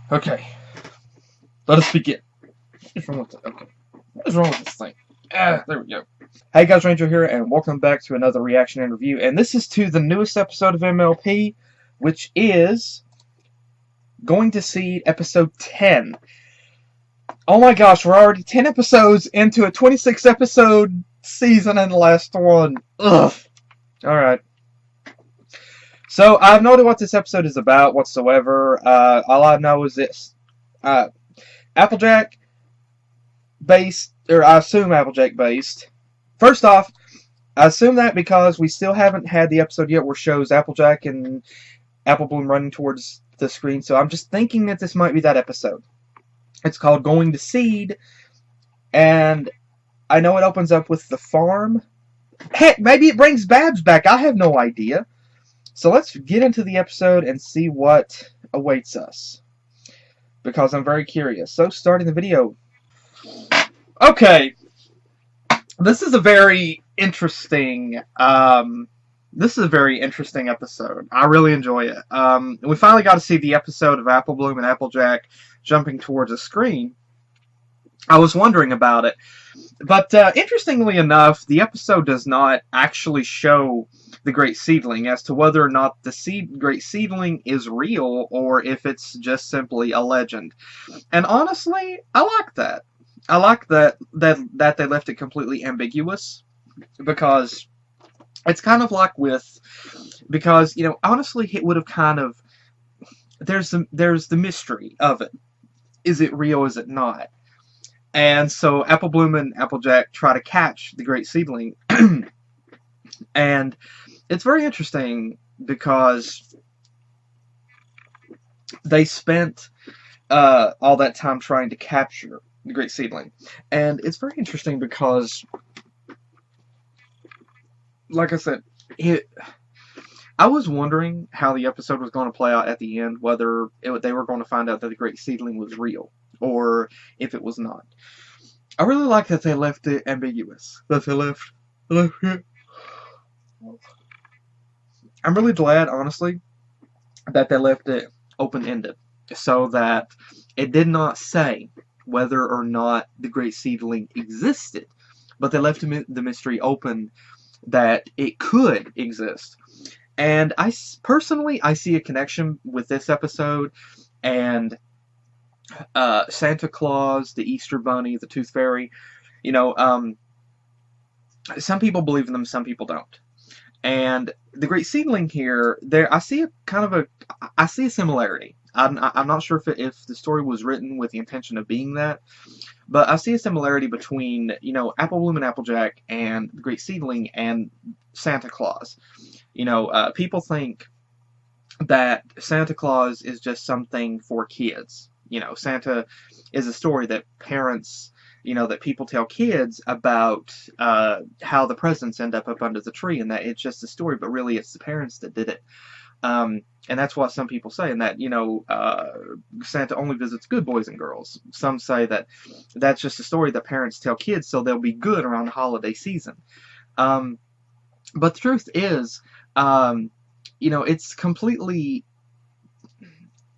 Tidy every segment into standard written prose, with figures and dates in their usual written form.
Okay, let us begin. What is wrong with it? Okay, what is wrong with this thing? There we go. Hey guys, Ranger here, and welcome back to another reaction and review. And this is to the newest episode of MLP, which is Going to Seed episode 10. Oh my gosh, we're already 10 episodes into a 26 episode season and the last one. Ugh. Alright. So, I have no idea what this episode is about whatsoever. All I know is this. Applejack based, or I assume Applejack based. First off, I assume that because we still haven't had the episode yet where it shows Applejack and Apple Bloom running towards the screen, so I'm just thinking that this might be that episode. It's called Going to Seed, and I know it opens up with the farm. Heck, maybe it brings Babs back. I have no idea. So let's get into the episode and see what awaits us, because I'm very curious. So, starting the video. Okay. This is a very interesting episode. I really enjoy it. We finally got to see the episode of Apple Bloom and Applejack jumping towards a screen. I was wondering about it. But interestingly enough, the episode does not actually show the Great Seedling as to whether or not the Great Seedling is real or if it's just simply a legend. And honestly, I like that. I like that they left it completely ambiguous, because it's kind of like because, you know, honestly, it would have kind of, there's the mystery of it. Is it real? Is it not? And so Apple Bloom and Applejack try to catch the Great Seedling. And it's very interesting because they spent all that time trying to capture the Great Seedling. And it's very interesting because, like I said, I was wondering how the episode was going to play out at the end, whether they were going to find out that the Great Seedling was real, or if it was not. I really like that they left it ambiguous. That they left it. I'm really glad, honestly, that they left it open-ended, so that it did not say whether or not the Great Seedling existed, but they left the mystery open that it could exist. And I personally see a connection with this episode and Santa Claus, the Easter Bunny, the Tooth Fairy. You know, some people believe in them, some people don't. And the Great Seedling here, I see a similarity. I'm not sure if the story was written with the intention of being that, but I see a similarity between, you know, Apple Bloom and Applejack and the Great Seedling and Santa Claus. You know, people think that Santa Claus is just something for kids. You know, Santa is a story that parents, you know, that people tell kids about how the presents end up under the tree, and that it's just a story, but really it's the parents that did it. And that's what some people say, and that, you know, Santa only visits good boys and girls. Some say that that's just a story that parents tell kids so they'll be good around the holiday season. But the truth is, you know, it's completely,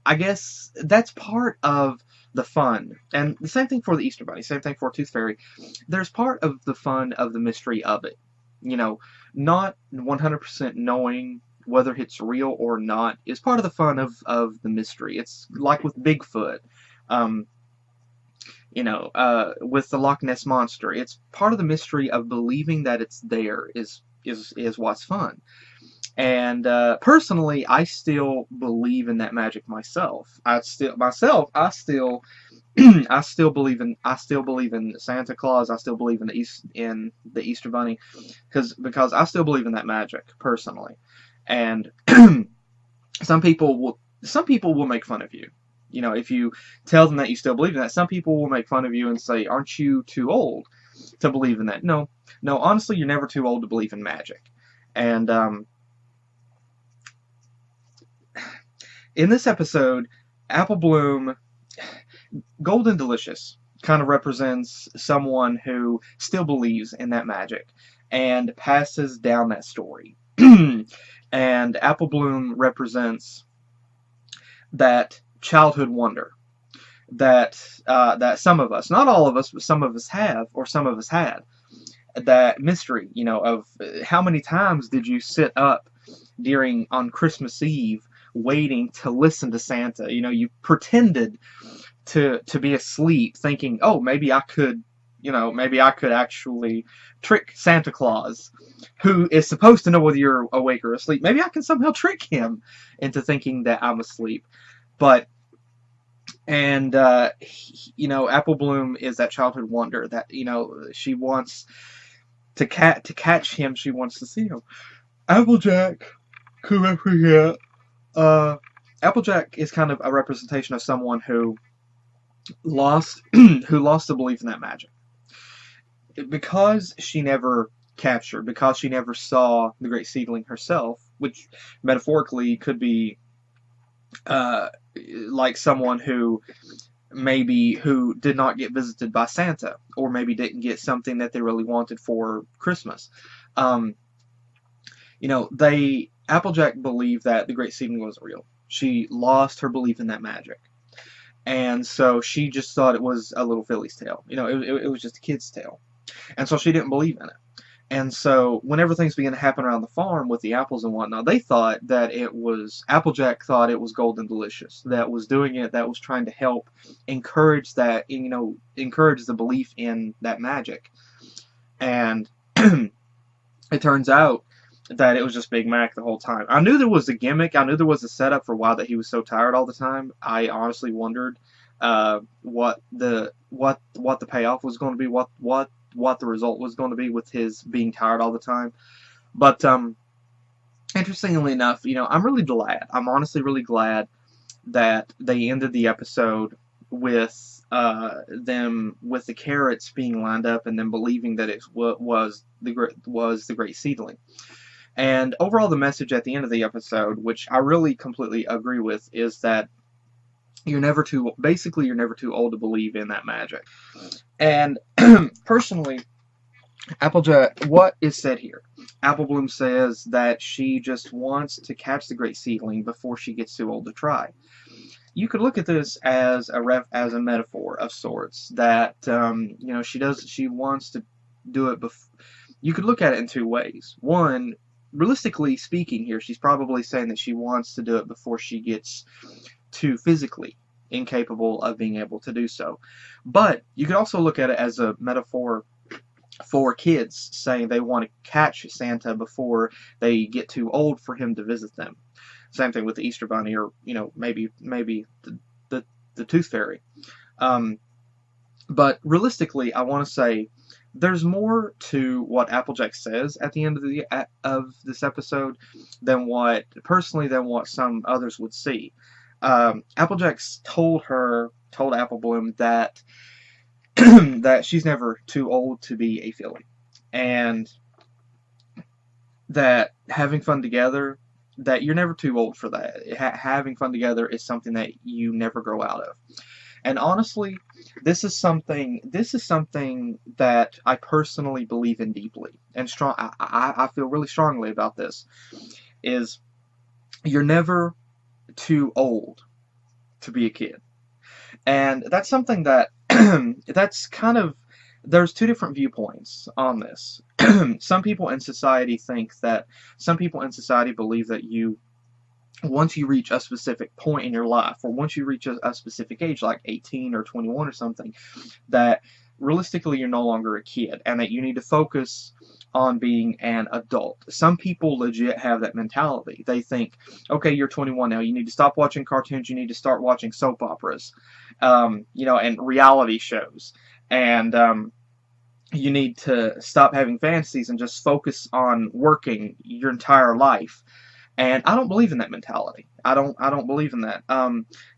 I guess, that's part of the fun. And the same thing for the Easter Bunny, same thing for Tooth Fairy. There's part of the fun of the mystery of it. You know, not 100% knowing whether it's real or not is part of the fun of the mystery. It's like with Bigfoot, you know, with the Loch Ness Monster. It's part of the mystery of believing that it's there is what's fun. And personally, I still believe in that magic myself. I still believe in Santa Claus. I still believe in the Easter Bunny, because I still believe in that magic personally. And some people will make fun of you. You know, if you tell them that you still believe in that, some people will make fun of you and say, "Aren't you too old to believe in that?" No, honestly, you're never too old to believe in magic. And in this episode, Apple Bloom, Golden Delicious, kind of represents someone who still believes in that magic and passes down that story. And Apple Bloom represents that childhood wonder that some of us, not all of us, but some of us have, or some of us had, that mystery, of how many times did you sit up on Christmas Eve waiting to listen to Santa? You pretended to be asleep, thinking, oh, maybe I could actually trick Santa Claus, who is supposed to know whether you're awake or asleep. Maybe I can somehow trick him into thinking that I'm asleep. But and Apple Bloom is that childhood wonder that she wants to catch him. She wants to see him. Applejack, could I forget? Applejack is kind of a representation of someone who lost who lost the belief in that magic because she never captured, because she never saw the Great Seedling herself, which metaphorically could be like someone who did not get visited by Santa, or maybe didn't get something that they really wanted for Christmas. Um, Applejack believed that the Great Seedling wasn't real. She lost her belief in that magic. And so she just thought it was a little filly's tale. It was just a kid's tale. And so she didn't believe in it. And so whenever things began to happen around the farm with the apples and whatnot, Applejack thought it was Golden Delicious that was doing it, that was trying to help encourage encourage the belief in that magic. And it turns out that it was just Big Mac the whole time. I knew there was a gimmick. I knew there was a setup for why that he was so tired all the time. I honestly wondered what the payoff was going to be, what the result was going to be with his being tired all the time. But interestingly enough, I'm really glad. I'm honestly really glad that they ended the episode with the carrots being lined up and them believing that it was the Great Seedling. And overall, the message at the end of the episode, which I really completely agree with, is that you're never too old to believe in that magic. And personally, Applejack, what is said here? Apple Bloom says that she just wants to catch the Great Seedling before she gets too old to try. You could look at this as a metaphor of sorts, that she wants to do it before. You could look at it in two ways. One, realistically speaking, here she's probably saying that she wants to do it before she gets too physically incapable of being able to do so. But you could also look at it as a metaphor for kids, saying they want to catch Santa before they get too old for him to visit them. Same thing with the Easter Bunny, or maybe the Tooth Fairy. But realistically, I want to say there's more to what Applejack says at the end of this episode than what some others would see. Applejack told Apple Bloom that that she's never too old to be a filly, and that having fun together, that you're never too old for that. Having fun together is something that you never grow out of. And honestly, this is something that I personally believe in deeply and strong. I feel really strongly about this. Is you're never too old to be a kid, and that's something that that's kind of, there's two different viewpoints on this. Some people in society believe that once you reach a specific point in your life, or once you reach a specific age, like 18 or 21 or something, that realistically you're no longer a kid, and that you need to focus on being an adult. Some people legit have that mentality. They think, okay, you're 21 now, you need to stop watching cartoons, you need to start watching soap operas, and reality shows, and you need to stop having fantasies and just focus on working your entire life. And I don't believe in that mentality. I don't believe in that.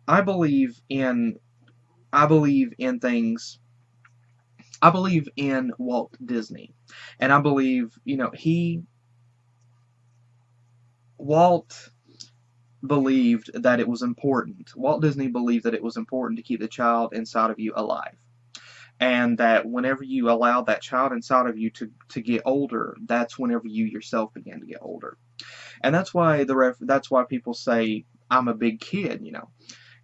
I believe in things. I believe in Walt Disney, and I believe Walt believed that it was important. Walt Disney believed that it was important to keep the child inside of you alive, and that whenever you allow that child inside of you to get older, that's whenever you yourself begin to get older. And that's why people say I'm a big kid,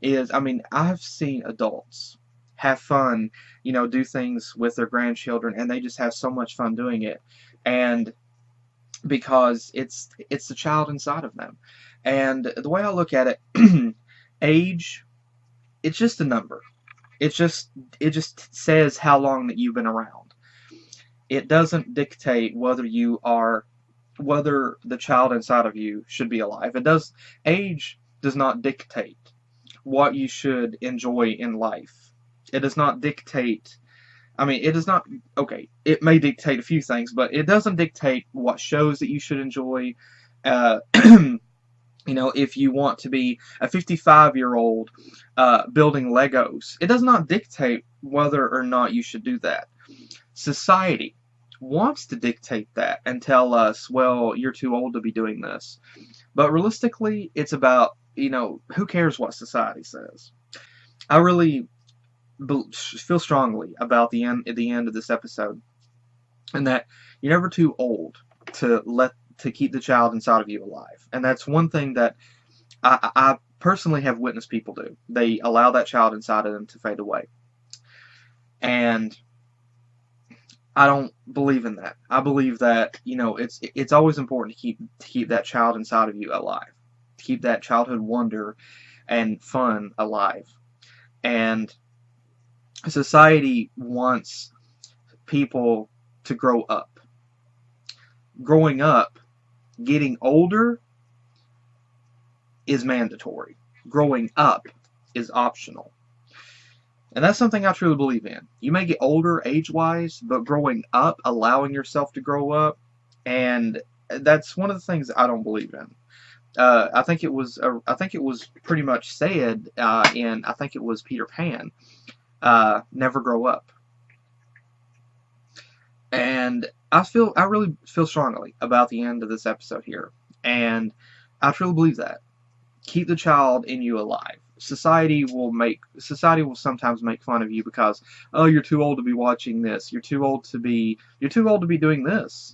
is, I mean, I've seen adults have fun, do things with their grandchildren, and they just have so much fun doing it. And because it's the child inside of them. And the way I look at it, age, it's just a number. It just says how long that you've been around. It doesn't dictate whether the child inside of you should be alive. Age does not dictate what you should enjoy in life. It does not dictate, I mean, it does not, okay, it may dictate a few things, but it doesn't dictate what shows that you should enjoy. Uh, if you want to be a 55-year-old building Legos, it does not dictate whether or not you should do that. Society wants to dictate that and tell us, well, you're too old to be doing this. But realistically, it's about, who cares what society says? I really feel strongly about the end of this episode, and that you're never too old to keep the child inside of you alive. And that's one thing that I personally have witnessed people do. They allow that child inside of them to fade away. And I don't believe in that. I believe that, it's always important to keep that child inside of you alive. To keep that childhood wonder and fun alive. And society wants people to grow up. Growing up, getting older is mandatory. Growing up is optional. And that's something I truly believe in. You may get older age-wise, but growing up, allowing yourself to grow up, and that's one of the things I don't believe in. I think it was pretty much said I think it was Peter Pan. Never grow up. And I really feel strongly about the end of this episode here, and I truly believe that. Keep the child in you alive. Society will sometimes make fun of you because, oh, you're too old to be watching this. You're too old to be doing this.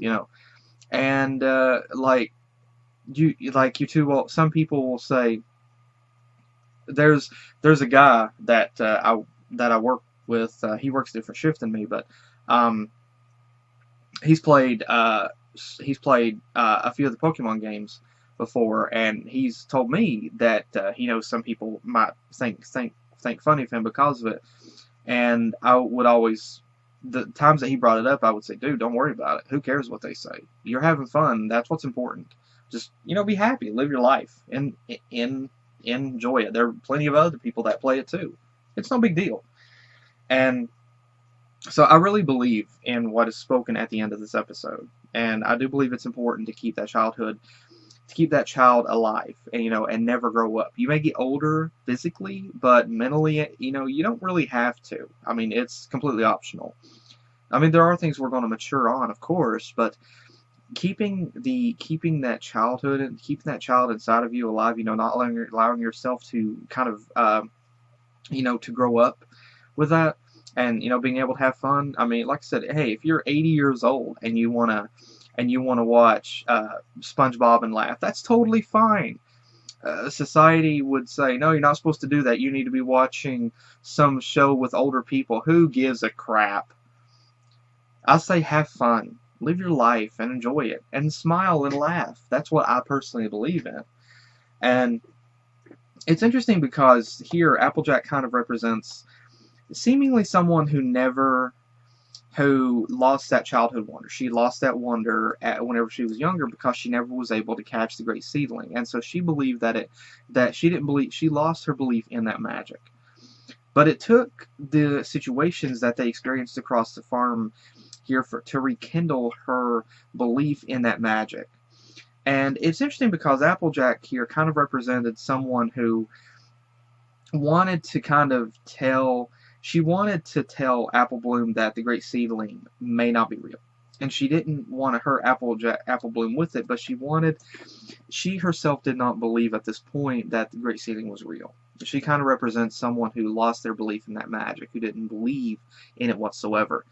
And you're too old. Some people will say, there's a guy that I work with. He works a different shift than me, but he's played a few of the Pokemon games before, and he's told me that he knows some people might think funny of him because of it. And I would always, the times that he brought it up, I would say, dude, don't worry about it. Who cares what they say? You're having fun. That's what's important. Just be happy, live your life, and enjoy it. There are plenty of other people that play it too. It's no big deal. And so I really believe in what is spoken at the end of this episode, and I do believe it's important to keep that child alive, and never grow up. You may get older physically, but mentally, you don't really have to. I mean, it's completely optional. I mean, there are things we're going to mature on, of course, but keeping that childhood and keeping that child inside of you alive, not allowing yourself to kind of, to grow up with that, and being able to have fun. I mean, like I said, hey, if you're 80 years old and you wanna watch SpongeBob and laugh, that's totally fine. Society would say, no, you're not supposed to do that. You need to be watching some show with older people. Who gives a crap? I say have fun. Live your life and enjoy it. And smile and laugh. That's what I personally believe in. And it's interesting because here, Applejack kind of represents seemingly someone who lost that childhood wonder. She lost that wonder whenever she was younger because she never was able to catch the great seedling, and so she believed she lost her belief in that magic. But it took the situations that they experienced across the farm here to rekindle her belief in that magic. And it's interesting because Applejack here kind of represented someone who wanted to tell Apple Bloom that the Great Seedling may not be real. And she didn't want to hurt Apple Bloom with it, but she herself did not believe at this point that the Great Seedling was real. She kind of represents someone who lost their belief in that magic, who didn't believe in it whatsoever.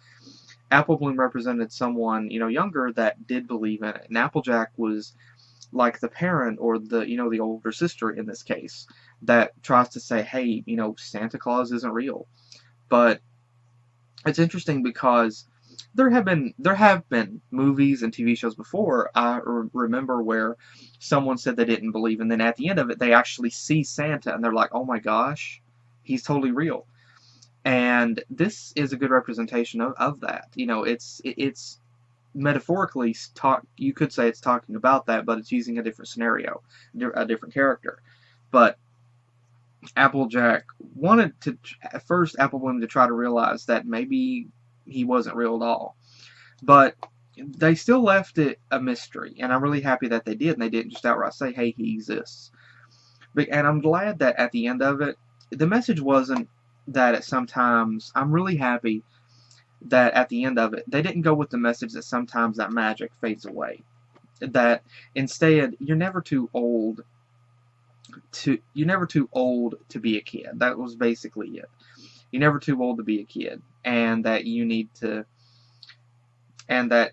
Apple Bloom represented someone, younger that did believe in it. And Applejack was like the parent or the older sister in this case, that tries to say, hey, Santa Claus isn't real. But it's interesting because there have been movies and TV shows before. I remember where someone said they didn't believe, and then at the end of it, they actually see Santa, and they're like, "Oh my gosh, he's totally real." And this is a good representation of that. It's metaphorically talk. You could say it's talking about that, but it's using a different scenario, a different character. But Applejack wanted to at first Applebloom to try to realize that maybe he wasn't real at all, but they still left it a mystery, and I'm really happy that they did, and they didn't just outright say, "Hey, he exists." And I'm glad that at the end of it, the message wasn't that at sometimes. I'm really happy that at the end of it, they didn't go with the message that sometimes that magic fades away. That instead, you're never too old to be a kid. That was basically it. You're never too old to be a kid, and that and that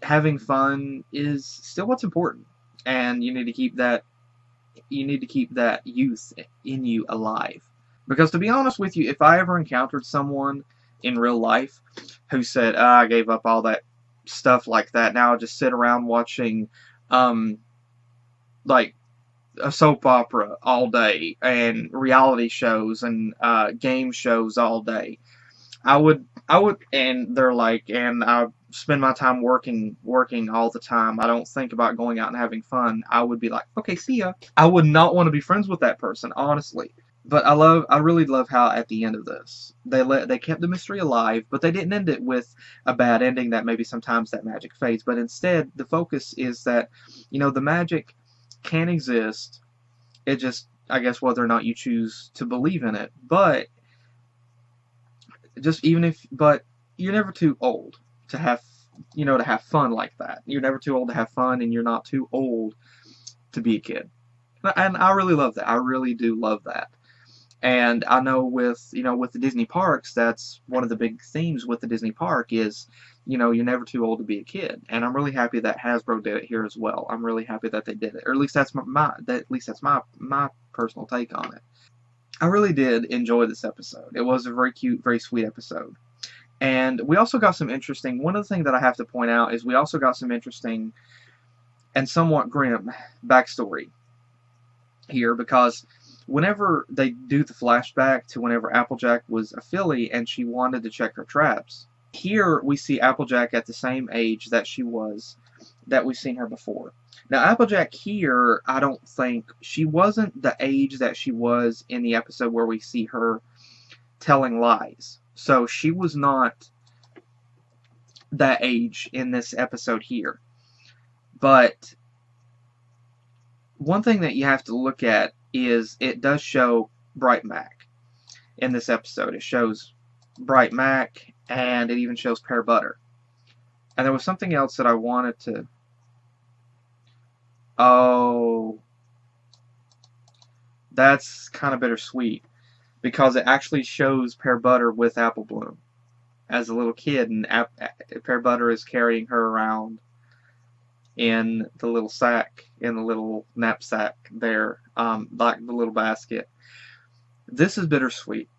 having fun is still what's important, and you need to keep that youth in you alive. Because to be honest with you, if I ever encountered someone in real life who said, I gave up all that stuff like that, now I'll just sit around watching like a soap opera all day and reality shows and game shows all day. And they're like, and I spend my time working all the time. I don't think about going out and having fun. I would be like, okay, see ya. I would not want to be friends with that person, honestly. But I really love how at the end of this, they kept the mystery alive, but they didn't end it with a bad ending that maybe sometimes that magic fades. But instead, the focus is that, the magic can exist. It just, I guess, whether or not you choose to believe in it. But but you're never too old to have, to have fun like that. You're never too old to have fun, and you're not too old to be a kid. And I really love that. I really do love that. And I know with the Disney parks, that's one of the big themes with the Disney park is, you're never too old to be a kid. And I'm really happy that Hasbro did it here as well. I'm really happy that they did it, or at least that's my personal take on it. I really did enjoy this episode. It was a very cute, very sweet episode. And we also got some interesting. One of the things that I have to point out is we also got some interesting and somewhat grim backstory here, because whenever they do the flashback to whenever Applejack was a filly and she wanted to check her traps, here we see Applejack at the same age that we've seen her before. Now, Applejack here, I don't think, she wasn't the age that she was in the episode where we see her telling lies. So she was not that age in this episode here. But one thing that you have to look at is it does show Bright Mac in this episode. It shows Bright Mac, and it even shows Pear Butter. And there was something else that I wanted to... Oh, that's kind of bittersweet, because it actually shows Pear Butter with Applebloom as a little kid, and Pear Butter is carrying her around in the little sack, in the little knapsack there, like the little basket. This is bittersweet.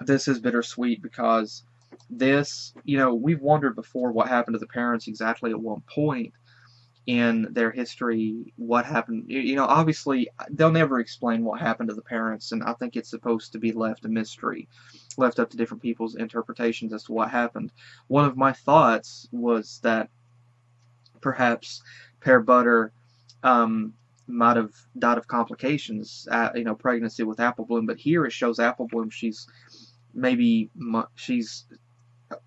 This is bittersweet because this, we've wondered before what happened to the parents exactly at one point in their history, what happened. Obviously, they'll never explain what happened to the parents, and I think it's supposed to be left a mystery, left up to different people's interpretations as to what happened. One of my thoughts was that perhaps Pear Butter might have died of complications, pregnancy with Applebloom, but here it shows Applebloom, she's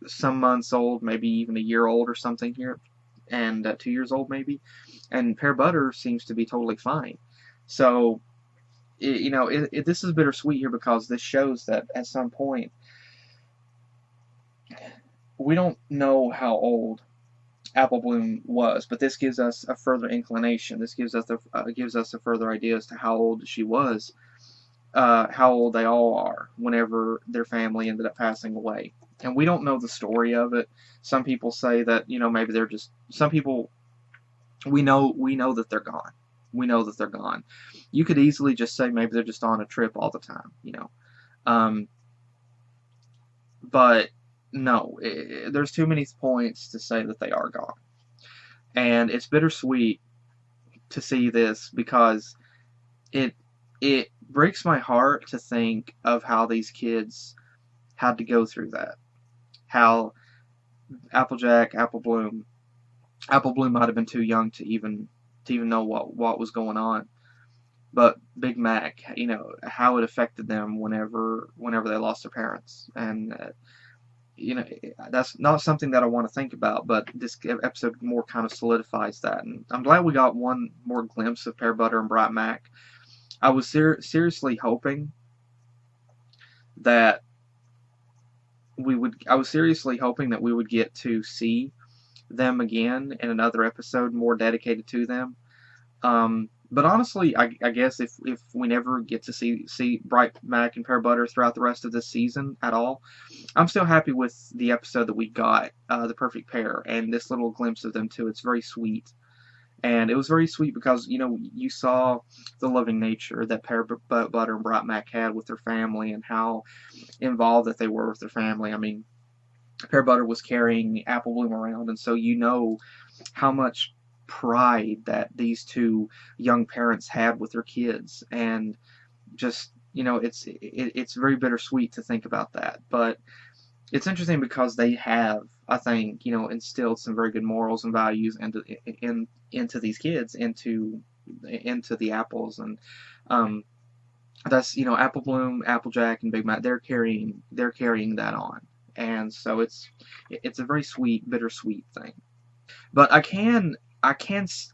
some months old, maybe even a year old or something here, and 2 years old maybe, and Pear Butter seems to be totally fine. So, this is bittersweet here, because this shows that at some point, we don't know how old Applebloom was, but this gives us a further inclination. This gives us a further idea as to how old she was, how old they all are whenever their family ended up passing away. And we don't know the story of it. Some people say that, maybe they're just, some people, we know that they're gone. We know that they're gone. You could easily just say maybe they're just on a trip all the time, you know. Um, but no, there's too many points to say that they are gone. And it's bittersweet to see this because it it breaks my heart to think of how these kids had to go through that. How Applejack, Apple Bloom might have been too young to even know what was going on. But Big Mac, you know, how it affected them whenever they lost their parents, and you know, that's not something that I want to think about. But this episode more kind of solidifies that, and I'm glad we got one more glimpse of Pear Butter and Bright Mac. I was seriously hoping that I was seriously hoping that we would get to see them again in another episode more dedicated to them. But honestly, I guess if we never get to see Bright Mac and Pear Butter throughout the rest of this season at all, I'm still happy with the episode that we got, The Perfect Pair, and this little glimpse of them too. It's very sweet. And it was very sweet because, you know, you saw the loving nature that Pear Butter and Bright Mac had with their family and how involved that they were with their family. I mean, Pear Butter was carrying Apple Bloom around, and so you know how much pride that these two young parents had with their kids, and just, you know, it's very bittersweet to think about that. But it's interesting because they have, I think, you know, instilled some very good morals and values into these kids, into the apples, and um, that's, you know, Apple Bloom, Applejack, and Big Mac. They're carrying that on, and so it's a very sweet, bittersweet thing. But I can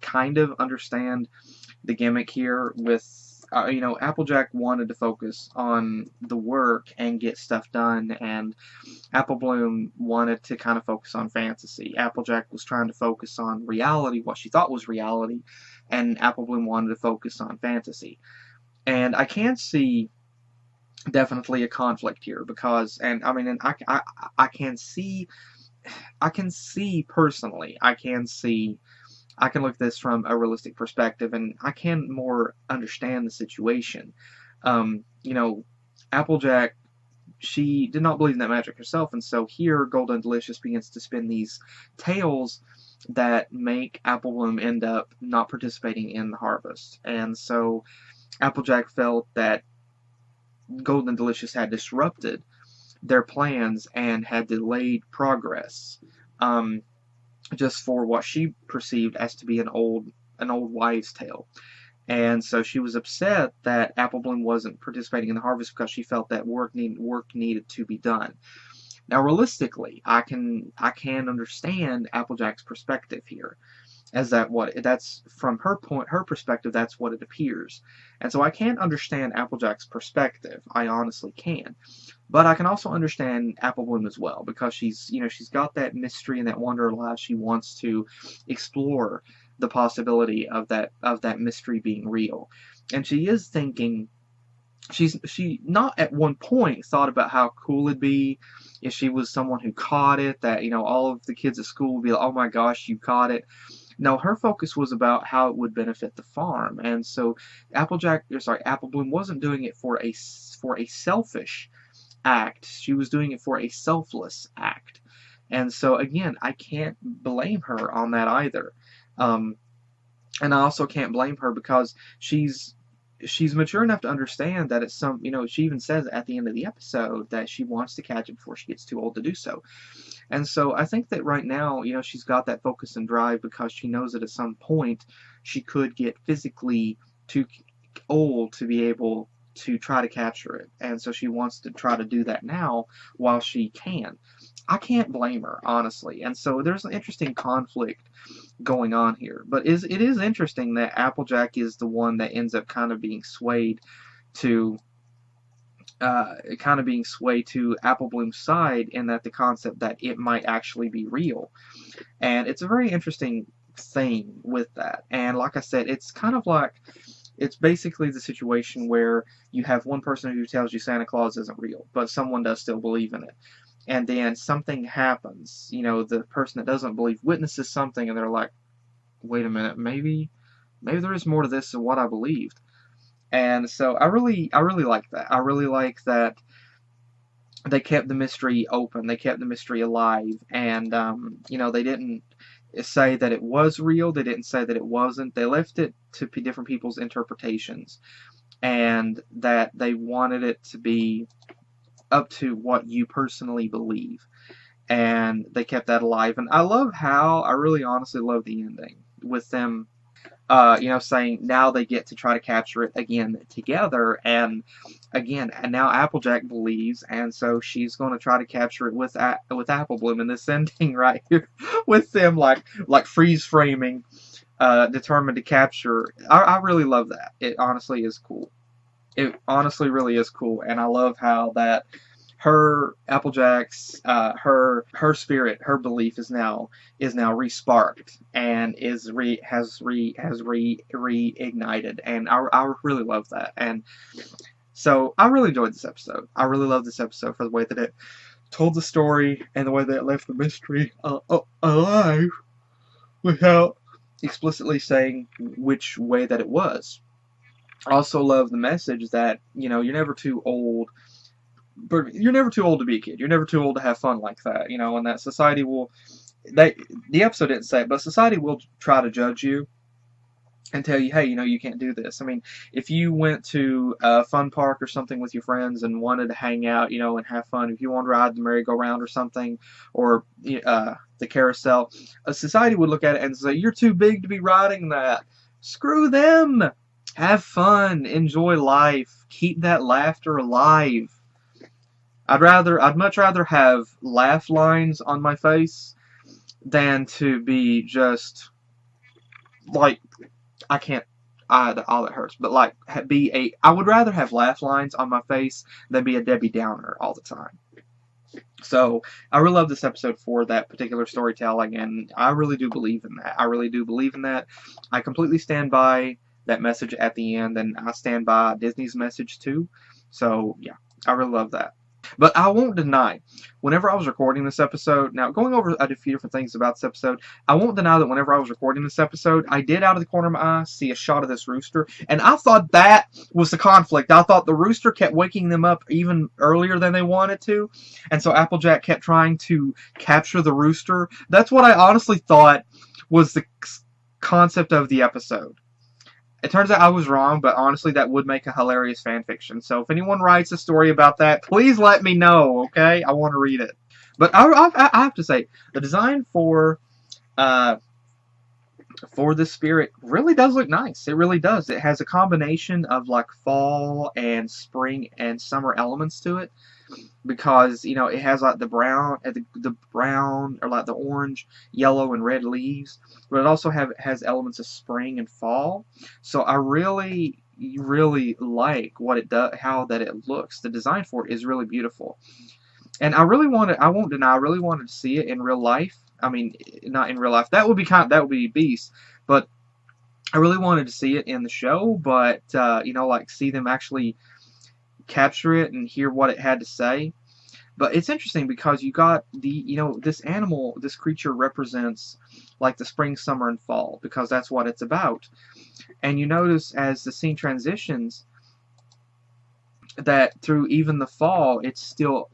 kind of understand the gimmick here with, you know, Applejack wanted to focus on the work and get stuff done, and Apple Bloom wanted to kind of focus on fantasy. Applejack was trying to focus on reality, what she thought was reality, and Apple Bloom wanted to focus on fantasy. And I can see definitely a conflict here because, and I mean, and I can see, personally, I can look at this from a realistic perspective, and I can more understand the situation. You know, Applejack, she did not believe in that magic herself, and so here Golden Delicious begins to spin these tales that make Apple Bloom end up not participating in the harvest. And so Applejack felt that Golden Delicious had disrupted their plans and had delayed progress. Um, just for what she perceived as to be an old wives' tale. And so she was upset that Apple Bloom wasn't participating in the harvest because she felt that work needed to be done. Now, realistically, I can understand Applejack's perspective here, as that's from her perspective, that's what it appears. And so I can understand Applejack's perspective. I honestly can. But I can also understand Apple Bloom as well, because she's got that mystery and that wonder alive. She wants to explore the possibility of that mystery being real. And she is thinking, she not at one point thought about how cool it'd be if she was someone who caught it, that, you know, all of the kids at school would be like, oh my gosh, you caught it. No, her focus was about how it would benefit the farm. And so Apple Bloom wasn't doing it for a selfish act. She was doing it for a selfless act. And so again, I can't blame her on that either. And I also can't blame her because she's mature enough to understand that she even says at the end of the episode that she wants to catch it before she gets too old to do so. And so I think that right now, you know, she's got that focus and drive because she knows that at some point she could get physically too old to be able to try to capture it. And so she wants to try to do that now while she can. I can't blame her, honestly. And so there's an interesting conflict going on here. But it is interesting that Applejack is the one that ends up kind of being swayed to Apple Bloom's side, in that the concept that it might actually be real. And it's a very interesting thing with that. And like I said, it's basically the situation where you have one person who tells you Santa Claus isn't real, but someone does still believe in it. And then something happens. You know, the person that doesn't believe witnesses something, and they're like, wait a minute, maybe maybe there is more to this than what I believed. And so I really like that. I really like that they kept the mystery open. They kept the mystery alive, and you know, they didn't say that it was real. They didn't say that it wasn't. They left it to different people's interpretations, and that they wanted it to be up to what you personally believe. And they kept that alive. And I love how, I really honestly love the ending with them, you know, saying now they get to try to capture it again together. And again, and now Applejack believes, and so she's going to try to capture it with Apple Bloom in this ending right here, with them like freeze framing, determined to capture. I really love that. It honestly is cool. It honestly really is cool, and I love how that her Applejack's her spirit, her belief is now re-sparked and is reignited, and I really love that. And so I really enjoyed this episode. I really love this episode for the way that it told the story and the way that it left the mystery alive without explicitly saying which way that it was. I also love the message that, you know, you're never too old, but you're never too old to be a kid. You're never too old to have fun like that, you know, and that society will, the episode didn't say it, but society will try to judge you and tell you, hey, you know, you can't do this. I mean, if you went to a fun park or something with your friends and wanted to hang out, you know, and have fun, if you wanted to ride the merry-go-round or something, or the carousel, a society would look at it and say, you're too big to be riding that. Screw them! Have fun, enjoy life, keep that laughter alive. I'd much rather have laugh lines on my face than to be just like, I can't, all that hurts, but like I would rather have laugh lines on my face than be a Debbie Downer all the time. So I really love this episode for that particular storytelling, and I really do believe in that. I really do believe in that. I completely stand by that message at the end, and I stand by Disney's message too. So yeah, I really love that. But I won't deny, whenever I was recording this episode, now going over a few different things about this episode, I won't deny that whenever I was recording this episode, I did out of the corner of my eye see a shot of this rooster, and I thought that was the conflict. I thought the rooster kept waking them up even earlier than they wanted to, and so Applejack kept trying to capture the rooster. That's what I honestly thought was the concept of the episode. It turns out I was wrong, but honestly, that would make a hilarious fan fiction. So if anyone writes a story about that, please let me know, okay? I want to read it. But I have to say, the design for this spirit really does look nice. It really does. It has a combination of like fall and spring and summer elements to it, because you know it has like the brown or like the orange, yellow, and red leaves, but it also has elements of spring and fall. So I really like what it does, how that it looks. The design for it is really beautiful, and I won't deny, I really wanted to see it in real life. I mean, not in real life. That would be beast, but I really wanted to see it in the show. But you know, like see them actually capture it and hear what it had to say. But it's interesting because you got this animal, this creature represents like the spring, summer, and fall, because that's what it's about. And you notice as the scene transitions that through even the fall, it's still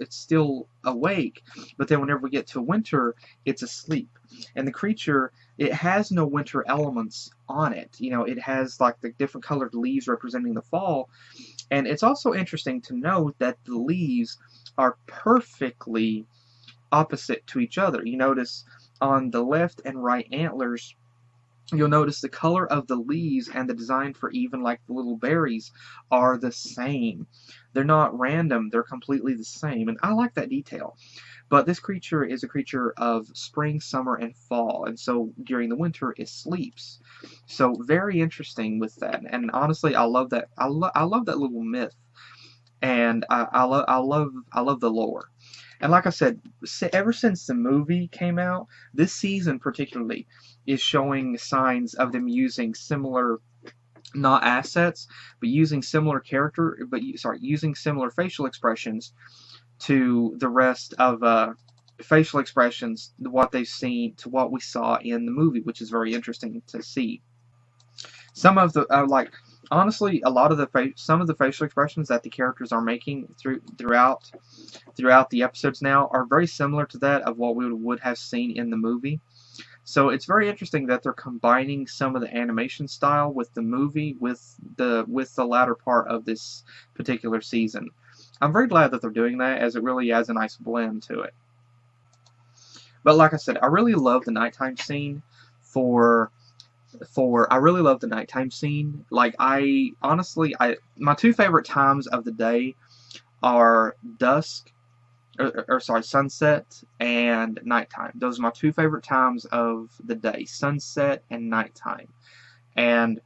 awake, but then whenever we get to winter, it's asleep. And the creature, it has no winter elements on it. You know, it has like the different colored leaves representing the fall. And it's also interesting to note that the leaves are perfectly opposite to each other. You notice on the left and right antlers, you'll notice the color of the leaves and the design for even like the little berries are the same. They're not random, they're completely the same, and I like that detail. But this creature is a creature of spring, summer, and fall, and so during the winter it sleeps. So very interesting with that, and honestly, I love that. I love that little myth, and I love the lore. And like I said, ever since the movie came out, this season particularly is showing signs of them using similar, not assets, but using similar using similar facial expressions to the rest of facial expressions, what they've seen to what we saw in the movie, which is very interesting to see. Some of the honestly, a lot of some of the facial expressions that the characters are making throughout the episodes now are very similar to that of what we would have seen in the movie. So it's very interesting that they're combining some of the animation style with the movie with the latter part of this particular season. I'm very glad that they're doing that, as it really adds a nice blend to it. But like I said, I really love the nighttime scene I really love the nighttime scene. Like, I honestly, my two favorite times of the day are dusk, or sorry, sunset and nighttime. Those are my two favorite times of the day, sunset and nighttime. And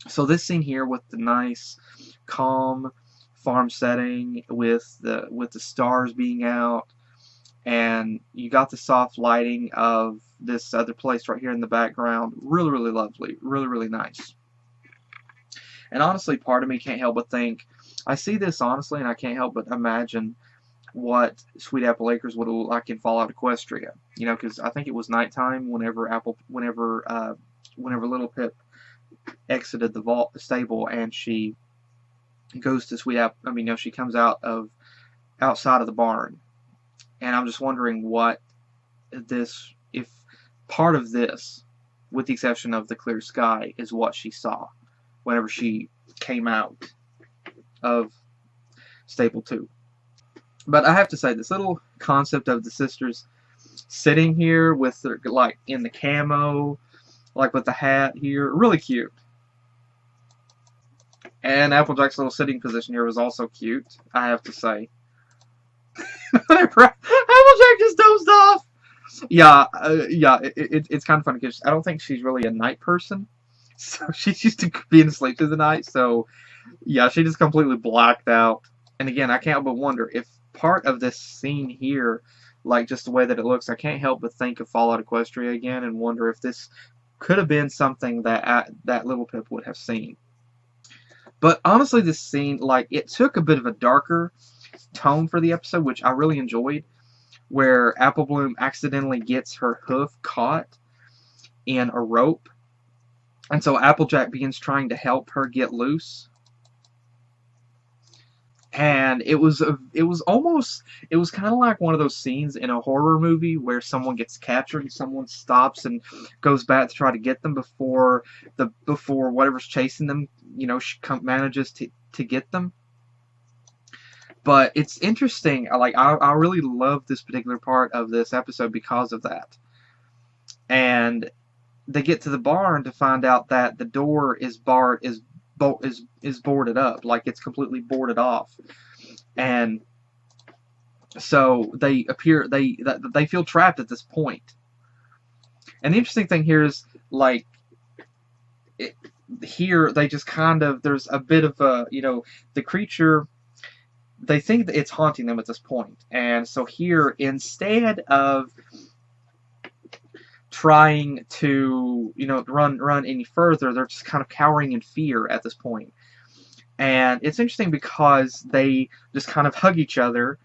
so this scene here with the nice, calm farm setting with the stars being out, and you got the soft lighting of this other place right here in the background. Really, really lovely. Really, really nice. And honestly, part of me can't help but think, I see this honestly, and I can't help but imagine what Sweet Apple Acres would look like in Fallout Equestria. You know, because I think it was nighttime whenever Little Pip exited the stable, and she goes to Sweet Apple. I mean, she comes outside of the barn, and I'm just wondering if part of this, with the exception of the clear sky, is what she saw whenever she came out of Stable 2. But I have to say, this little concept of the sisters sitting here with their, like, in the camo, like with the hat here, really cute. And Applejack's little sitting position here was also cute, I have to say. Applejack just dozed off. Yeah, it's kind of funny because I don't think she's really a night person. So she's used to being asleep through the night. So yeah, she just completely blacked out. And again, I can't help but wonder if part of this scene here, like just the way that it looks, I can't help but think of Fallout Equestria again and wonder if this could have been something that Little Pip would have seen. But honestly, this scene, like, it took a bit of a darker tone for the episode, which I really enjoyed, where Apple Bloom accidentally gets her hoof caught in a rope, and so Applejack begins trying to help her get loose. And it was kind of like one of those scenes in a horror movie where someone gets captured and someone stops and goes back to try to get them before whatever's chasing them, manages to get them. But it's interesting. I really love this particular part of this episode because of that. And they get to the barn to find out that the door is boarded up, like it's completely boarded off, and so they feel trapped at this point. And the interesting thing here is, like, here they just kind of, there's a bit of a, the creature, they think that it's haunting them at this point. And so here, instead of trying to, run any further, they're just kind of cowering in fear at this point. And it's interesting because they just kind of hug each other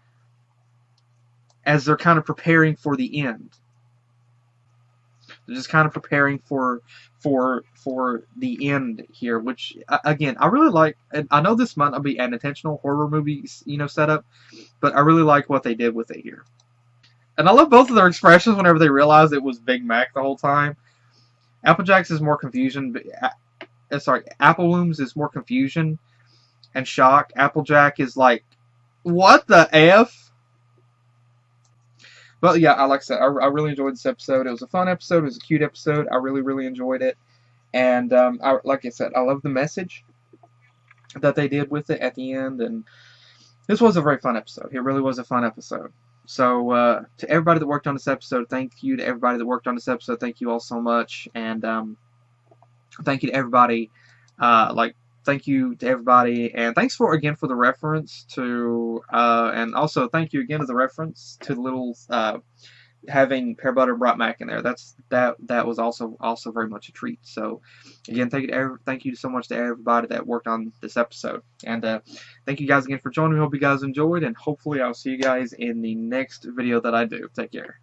as they're kind of preparing for the end. They're just kind of preparing for the end here, which, again, I really like. And I know this might not be an intentional horror movie, setup, but I really like what they did with it here. And I love both of their expressions whenever they realized it was Big Mac the whole time. Applejack's is more confusion. Apple Bloom's is more confusion and shock. Applejack is like, what the F? But yeah, like I said, I really enjoyed this episode. It was a fun episode. It was a cute episode. I really, really enjoyed it. And like I said, I love the message that they did with it at the end. And this was a very fun episode. It really was a fun episode. So to everybody that worked on this episode, thank you to everybody that worked on this episode. Thank you all so much. And thank you to everybody. Thank you to everybody, and thanks for the reference to, and also thank you again to the reference to the little having pear butter brought mac in there. That was also very much a treat. So again, thank you so much to everybody that worked on this episode, and thank you guys again for joining me. Hope you guys enjoyed, and hopefully I'll see you guys in the next video that I do. Take care.